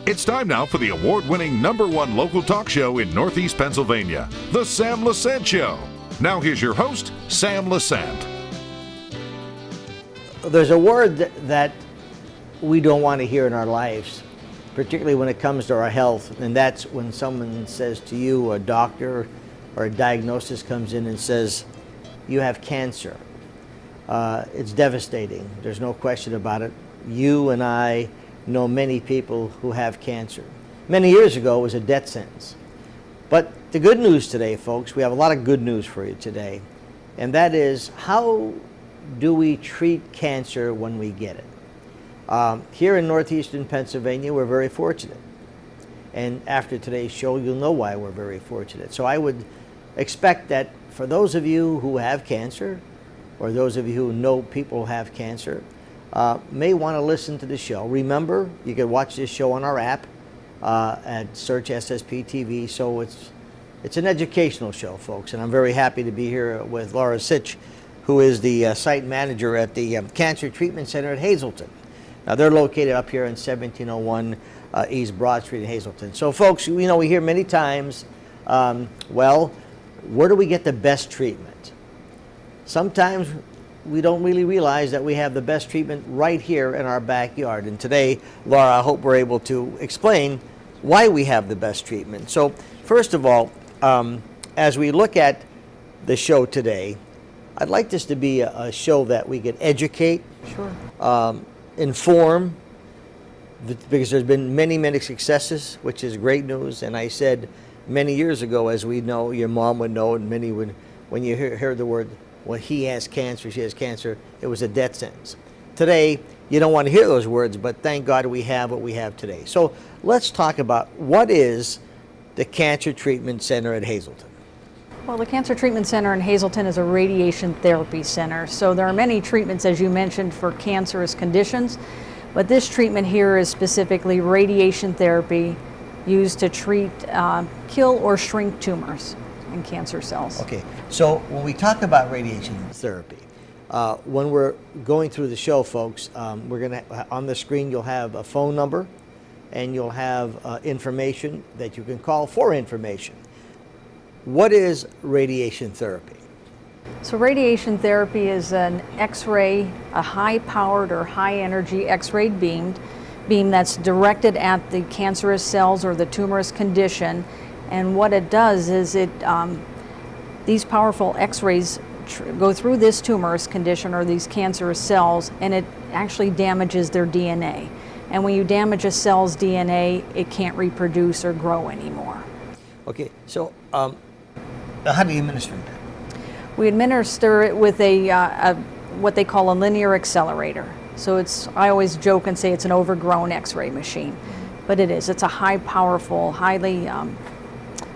It's time now for the award-winning #1 local talk show in Northeast Pennsylvania, The Sam Lesante Show. Now here's your host, Sam Lesante. There's a word that we don't want to hear in our lives, particularly when it comes to our health, and that's when someone says to you, a doctor or a diagnosis comes in and says, you have cancer. It's devastating. There's no question about it. You and I know many people who have cancer. Many years ago, it was a death sentence. But the good news today, folks, we have a lot of good news for you today, and that is, how do we treat cancer when we get it? Here in northeastern Pennsylvania, we're very fortunate. And after today's show, you'll know why we're very fortunate. So I would expect that for those of you who have cancer, or those of you who know people who have cancer, may want to listen to the show. Remember, you can watch this show on our app at Search SSP TV. So it's an educational show, folks. And I'm very happy to be here with Laura Sitch, who is the site manager at the Cancer Treatment Center at Hazleton. Now, they're located up here in 1701 East Broad Street in Hazleton. So, folks, we hear many times, well, where do we get the best treatment? Sometimes we don't really realize that we have the best treatment right here in our backyard. And today, Laura, I hope we're able to explain why we have the best treatment. So, first of all, as we look at the show today, I'd like this to be a show that we can educate, inform, because there's been many, many successes, which is great news. And I said many years ago, as we know, your mom would know, and many would, when you hear the word, well, he has cancer, she has cancer, it was a death sentence. Today, you don't want to hear those words, but thank God we have what we have today. So let's talk about, what is the Cancer Treatment Center at Hazleton? Well, the Cancer Treatment Center in Hazleton is a radiation therapy center. So there are many treatments, as you mentioned, for cancerous conditions, but this treatment here is specifically radiation therapy used to treat, kill or shrink tumors and cancer cells. Okay, so when we talk about radiation therapy, when we're going through the show, folks, we're going to, on the screen, you'll have a phone number, and you'll have information that you can call for information. What is radiation therapy? So radiation therapy is an X-ray, a high-powered or high-energy X-ray beam that's directed at the cancerous cells or the tumorous condition. And what it does is these powerful X-rays go through this tumorous condition or these cancerous cells, and it actually damages their DNA. And when you damage a cell's DNA, it can't reproduce or grow anymore. Okay, so how do you administer that? We administer it with what they call a linear accelerator. So I always joke and say it's an overgrown X-ray machine, but it is. It's a high, powerful, highly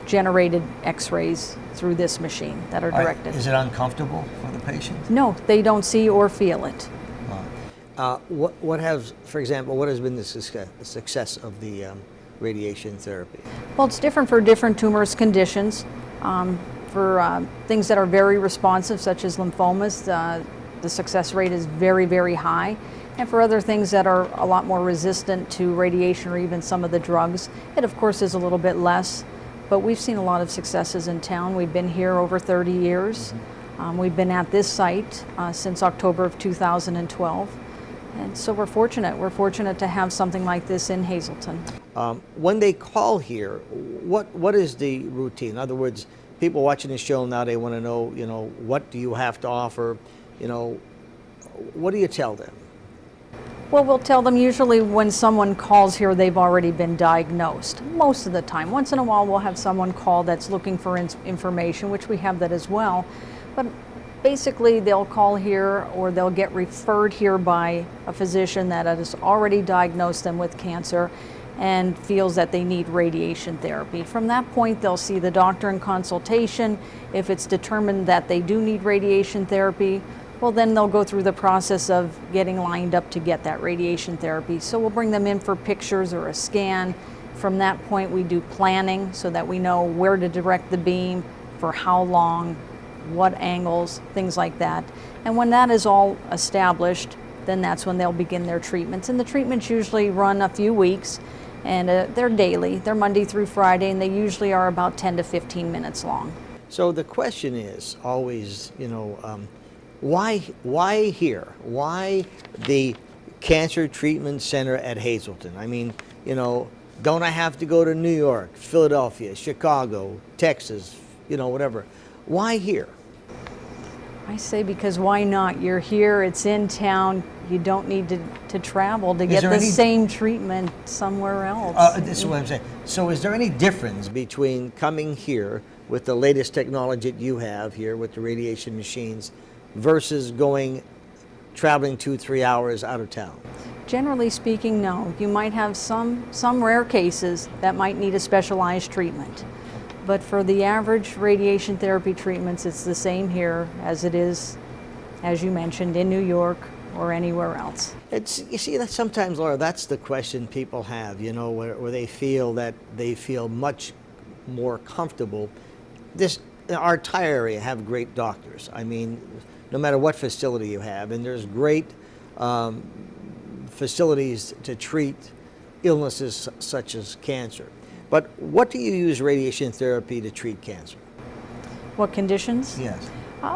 generated X-rays through this machine that are directed. Is it uncomfortable for the patient? No, they don't see or feel it. What has been the success of the radiation therapy? Well, it's different for different tumorous conditions. For things that are very responsive, such as lymphomas, the success rate is very, very high. And for other things that are a lot more resistant to radiation or even some of the drugs, it of course is a little bit less. But we've seen a lot of successes in town. We've been here over 30 years. We've been at this site since October of 2012. And so we're fortunate. We're fortunate to have something like this in Hazleton. When they call here, what is the routine? In other words, people watching this show now, they want to know, what do you have to offer? What do you tell them? Well, we'll tell them usually when someone calls here, they've already been diagnosed. Most of the time. Once in a while, we'll have someone call that's looking for information, which we have that as well. But basically, they'll call here or they'll get referred here by a physician that has already diagnosed them with cancer and feels that they need radiation therapy. From that point, they'll see the doctor in consultation. If it's determined that they do need radiation therapy, well, then they'll go through the process of getting lined up to get that radiation therapy. So we'll bring them in for pictures or a scan. From that point, we do planning so that we know where to direct the beam, for how long, what angles, things like that. And when that is all established, then that's when they'll begin their treatments. And the treatments usually run a few weeks. And they're daily. They're Monday through Friday, and they usually are about 10 to 15 minutes long. So the question is always, why here? Why the Cancer Treatment Center at Hazleton? I mean, don't I have to go to New York, Philadelphia, Chicago, Texas, whatever? Why here? I say because why not? You're here, it's in town, you don't need to travel to get the same treatment somewhere else. This is what I'm saying. So is there any difference between coming here with the latest technology that you have here with the radiation machines versus traveling 2-3 hours out of town? Generally speaking, no. You might have some rare cases that might need a specialized treatment. But for the average radiation therapy treatments, it's the same here as it is, as you mentioned, in New York or anywhere else. You see, that sometimes, Laura, that's the question people have, where they feel much more comfortable. Our entire area have great doctors. I mean, no matter what facility you have, and there's great facilities to treat illnesses such as cancer. But what do you use radiation therapy to treat cancer? What conditions? Yes.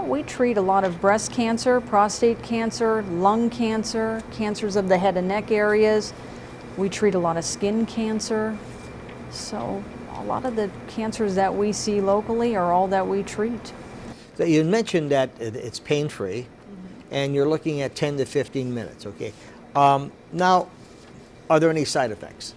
We treat a lot of breast cancer, prostate cancer, lung cancer, cancers of the head and neck areas. We treat a lot of skin cancer. So a lot of the cancers that we see locally are all that we treat. So you mentioned that it's pain-free, and you're looking at 10 to 15 minutes, okay? Now, are there any side effects?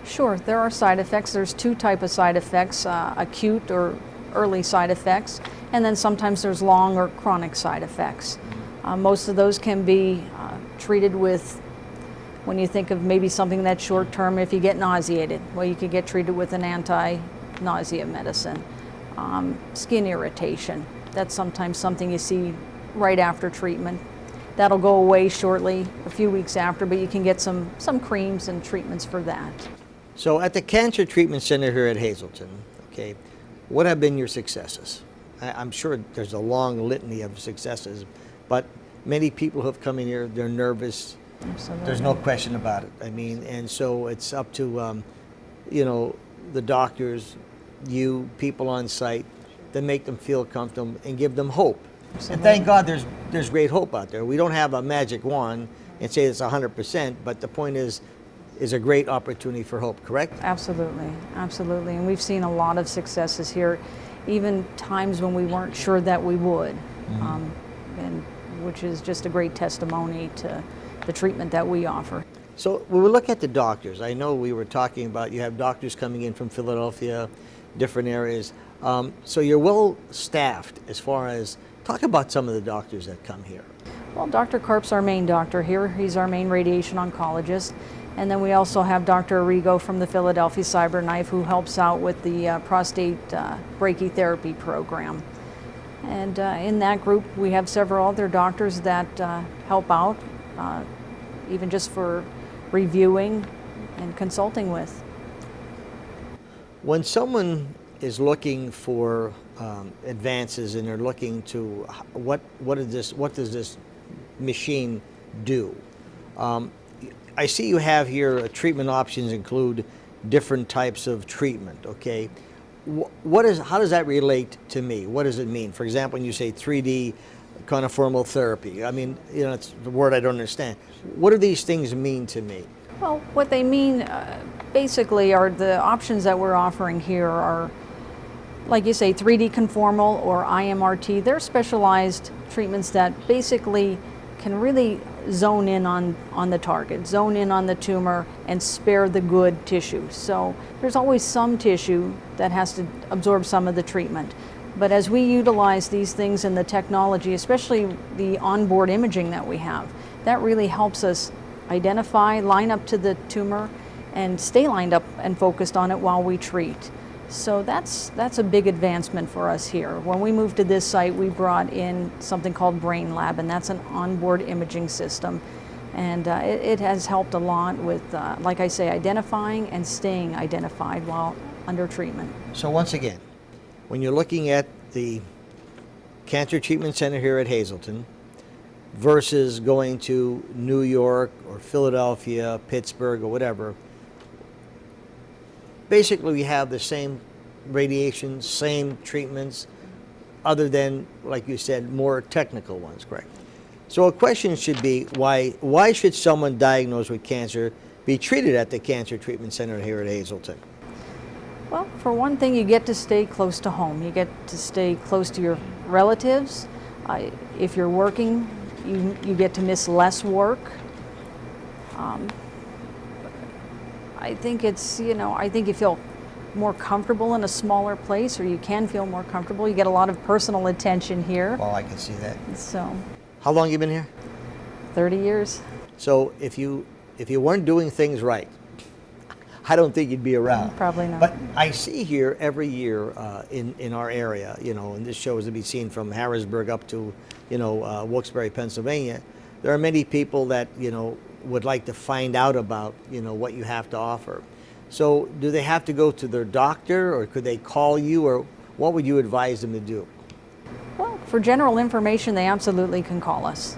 Sure, there are side effects. There's two types of side effects, acute or early side effects, and then sometimes there's long or chronic side effects. Most of those can be treated with, when you think of maybe something that's short term, if you get nauseated, well, you could get treated with an anti-nausea medicine. Skin irritation, that's sometimes something you see right after treatment. That'll go away shortly, a few weeks after, but you can get some creams and treatments for that. So at the Cancer Treatment Center here at Hazleton, okay, what have been your successes? I'm sure there's a long litany of successes, but many people who have come in here, they're nervous. Absolutely. There's no question about it. I mean, and so it's up to, the doctors, you, people on site, that make them feel comfortable and give them hope. Absolutely. And thank God there's great hope out there. We don't have a magic wand and say it's 100%, but the point is a great opportunity for hope, correct? Absolutely, absolutely. And we've seen a lot of successes here, even times when we weren't sure that we would, and which is just a great testimony to the treatment that we offer. So when we look at the doctors, I know we were talking about you have doctors coming in from Philadelphia, different areas. So you're well staffed as far as, talk about some of the doctors that come here. Well, Dr. Karp's our main doctor here. He's our main radiation oncologist. And then we also have Dr. Arrigo from the Philadelphia CyberKnife, who helps out with the prostate brachytherapy program. And in that group, we have several other doctors that help out, even just for reviewing and consulting with. When someone is looking for advances and they're looking to what does this machine do? I see you have here treatment options include different types of treatment, okay? How does that relate to me? What does it mean? For example, when you say 3D conformal therapy, I mean, it's the word I don't understand. What do these things mean to me? Well, what they mean basically are the options that we're offering here are, like you say, 3D conformal or IMRT. They're specialized treatments that basically can really zone in on the target, zone in on the tumor, and spare the good tissue. So there's always some tissue that has to absorb some of the treatment. But as we utilize these things in the technology, especially the onboard imaging that we have, that really helps us identify, line up to the tumor, and stay lined up and focused on it while we treat. So that's a big advancement for us here. When we moved to this site, we brought in something called Brain Lab, and that's an onboard imaging system. And it has helped a lot with, like I say, identifying and staying identified while under treatment. So once again, when you're looking at the Cancer Treatment Center here at Hazleton versus going to New York or Philadelphia, Pittsburgh or whatever, basically we have the same radiation, same treatments, other than, like you said, more technical ones, correct? So a question should be, why should someone diagnosed with cancer be treated at the Cancer Treatment Center here at Hazleton? Well, for one thing, you get to stay close to home. You get to stay close to your relatives. If you're working, you get to miss less work. I think it's, I think you feel more comfortable in a smaller place, or you can feel more comfortable. You get a lot of personal attention here. Well, I can see that. So, How long you been here? 30 years. So if you weren't doing things right, I don't think you'd be around. Probably not. But I see here every year in our area, and this show is to be seen from Harrisburg up to, Wilkes-Barre, Pennsylvania. There are many people that, would like to find out about, what you have to offer. So do they have to go to their doctor, or could they call you, or what would you advise them to do? Well, for general information, they absolutely can call us.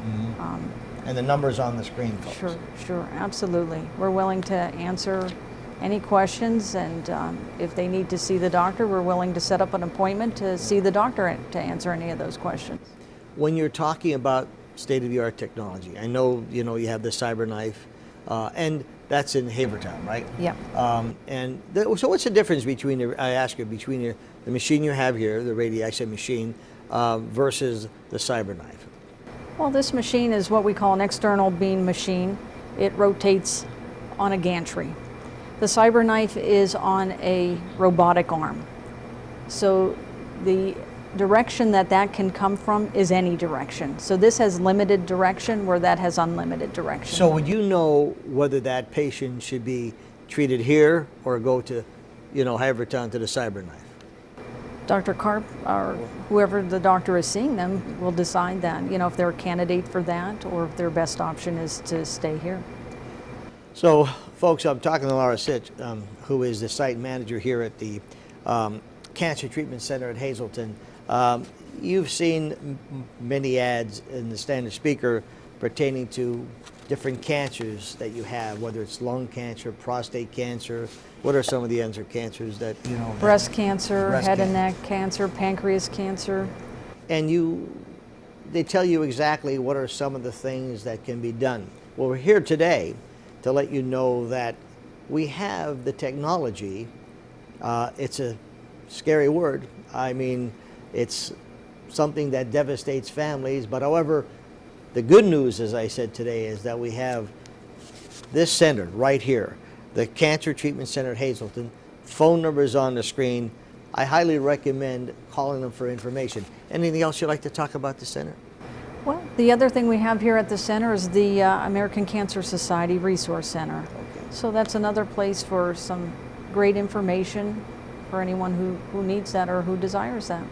And the number's on the screen, folks. Sure, absolutely. We're willing to answer any questions, and if they need to see the doctor, we're willing to set up an appointment to see the doctor to answer any of those questions. When you're talking about state-of-the-art technology, I know, you have the CyberKnife, and that's in Havertown, right? Yeah. So what's the difference between, between the machine you have here, the radiation machine, versus the CyberKnife? Well, this machine is what we call an external beam machine. It rotates on a gantry. The CyberKnife is on a robotic arm. So the direction that can come from is any direction. So this has limited direction, where that has unlimited direction. So would you know whether that patient should be treated here or go to, Havertown to the CyberKnife? Dr. Karp, or whoever the doctor is seeing them, will decide that, if they're a candidate for that, or if their best option is to stay here. So, folks, I'm talking to Laura Sitch, who is the site manager here at the Cancer Treatment Center at Hazleton. You've seen many ads in the Standard Speaker pertaining to different cancers that you have, whether it's lung cancer, prostate cancer. What are some of the other cancers that, Breast cancer, head and neck cancer, pancreas cancer. And they tell you exactly what are some of the things that can be done. Well, we're here today to let you know that we have the technology. It's a scary word. I mean, it's something that devastates families. But however, the good news, as I said today, is that we have this center right here, the Cancer Treatment Center at Hazleton. Phone number is on the screen. I highly recommend calling them for information. Anything else you'd like to talk about the center? Well, the other thing we have here at the center is the American Cancer Society Resource Center. Okay. So that's another place for some great information for anyone who needs that or who desires that.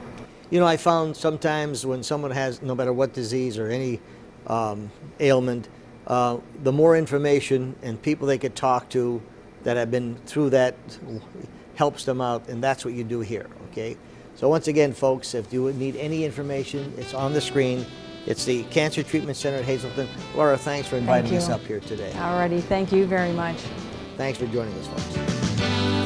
I found sometimes when someone has, no matter what disease or any ailment, the more information and people they could talk to that have been through that helps them out, and that's what you do here, okay? So once again, folks, if you need any information, it's on the screen. It's the Cancer Treatment Center at Hazleton. Laura, thanks for inviting us up here today. Alrighty, thank you very much. Thanks for joining us, folks.